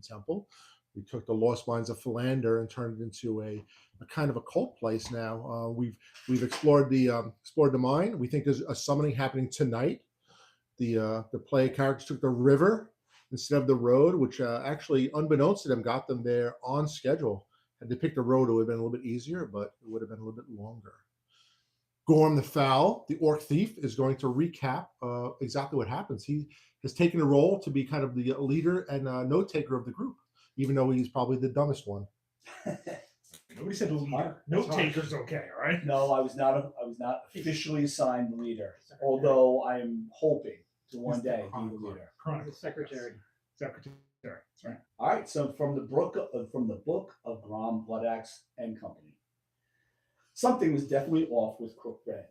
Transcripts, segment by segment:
abandoned temple. We took the lost mines of Philander and turned it into a kind of a cult place now. We've explored the mine. We think there's a summoning happening tonight. The player characters took the river instead of the road, which actually, unbeknownst to them, got them there on schedule. Had they picked the road, it would have been a little bit easier, but it would have been a little bit longer. Gorm the Foul, the orc thief, is going to recap exactly what happens. He has taken a role to be kind of the leader and note taker of the group, even though he's probably the dumbest one. Nobody said leader. Note taker's okay, all right? No, I was not officially assigned the leader, although I am hoping to one day be the leader. The secretary. Secretary. That's right. All right. So from the book of Grom, Bloodaxe, and Company, something was definitely off with Crook Brand.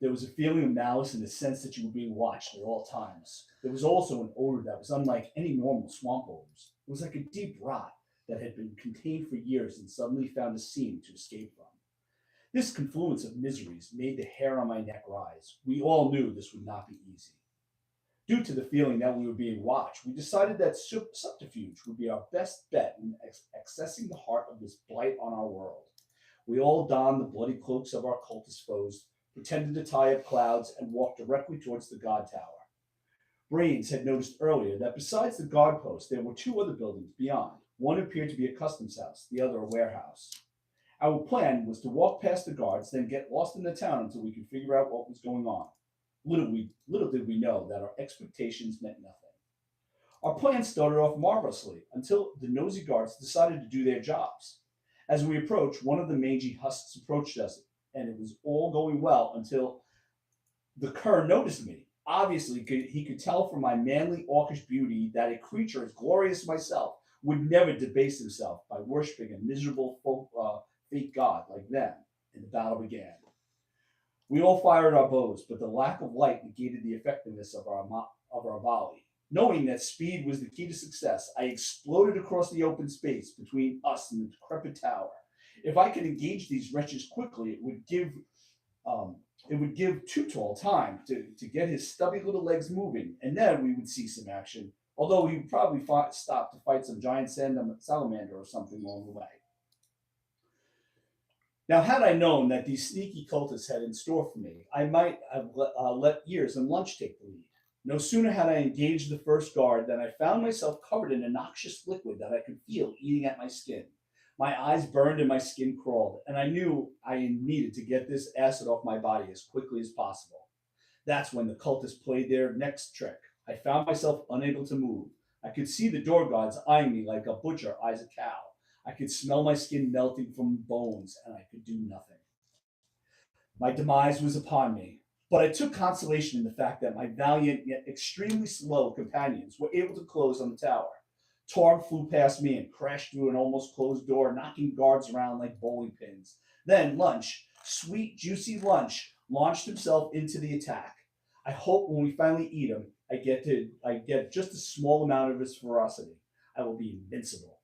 There was a feeling of malice and the sense that you were being watched at all times. There was also an odor that was unlike any normal swamp odors. It was like a deep rot that had been contained for years and suddenly found a seam to escape from. This confluence of miseries made the hair on my neck rise. We all knew this would not be easy. Due to the feeling that we were being watched, we decided that subterfuge would be our best bet in accessing the heart of this blight on our world. We all donned the bloody cloaks of our cultist foes, pretended to tie up clouds, and walked directly towards the guard tower. Brains had noticed earlier that besides the guard post, there were two other buildings beyond. One appeared to be a customs house, the other a warehouse. Our plan was to walk past the guards, then get lost in the town until we could figure out what was going on. Little did we know that our expectations meant nothing. Our plan started off marvelously until the nosy guards decided to do their jobs. As we approached, one of the mangy husks approached us, and it was all going well until the cur noticed me. Obviously, he could tell from my manly, orcish beauty that a creature as glorious as myself would never debase himself by worshipping a miserable fake god like them, and the battle began. We all fired our bows, but the lack of light negated the effectiveness of our volley. Knowing that speed was the key to success, I exploded across the open space between us and the decrepit tower. If I could engage these wretches quickly, it would give Tutal time to get his stubby little legs moving, and then we would see some action, although he would probably stop to fight some giant salamander or something along the way. Now, had I known that these sneaky cultists had in store for me, I might have let Ears and Lunch take the lead. No sooner had I engaged the first guard than I found myself covered in a noxious liquid that I could feel eating at my skin. My eyes burned and my skin crawled, and I knew I needed to get this acid off my body as quickly as possible. That's when the cultists played their next trick. I found myself unable to move. I could see the door guards eyeing me like a butcher eyes a cow. I could smell my skin melting from bones, and I could do nothing. My demise was upon me, but I took consolation in the fact that my valiant yet extremely slow companions were able to close on the tower. Torg flew past me and crashed through an almost closed door, knocking guards around like bowling pins. Then Lunch, sweet, juicy Lunch, launched himself into the attack. I hope when we finally eat him, I get just a small amount of his ferocity. I will be invincible.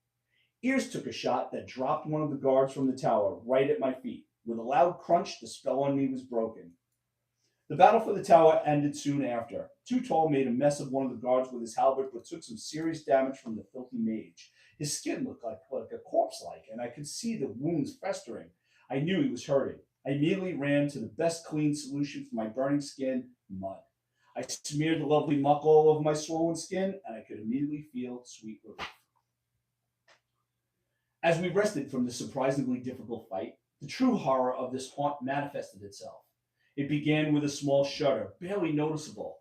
Ears took a shot that dropped one of the guards from the tower right at my feet. With a loud crunch, the spell on me was broken. The battle for the tower ended soon after. Tutal made a mess of one of the guards with his halberd, but took some serious damage from the filthy mage. His skin looked like a corpse-like, and I could see the wounds festering. I knew he was hurting. I immediately ran to the best clean solution for my burning skin, mud. I smeared the lovely muck all over my swollen skin, and I could immediately feel sweet relief. As we rested from this surprisingly difficult fight, the true horror of this haunt manifested itself. It began with a small shudder, barely noticeable,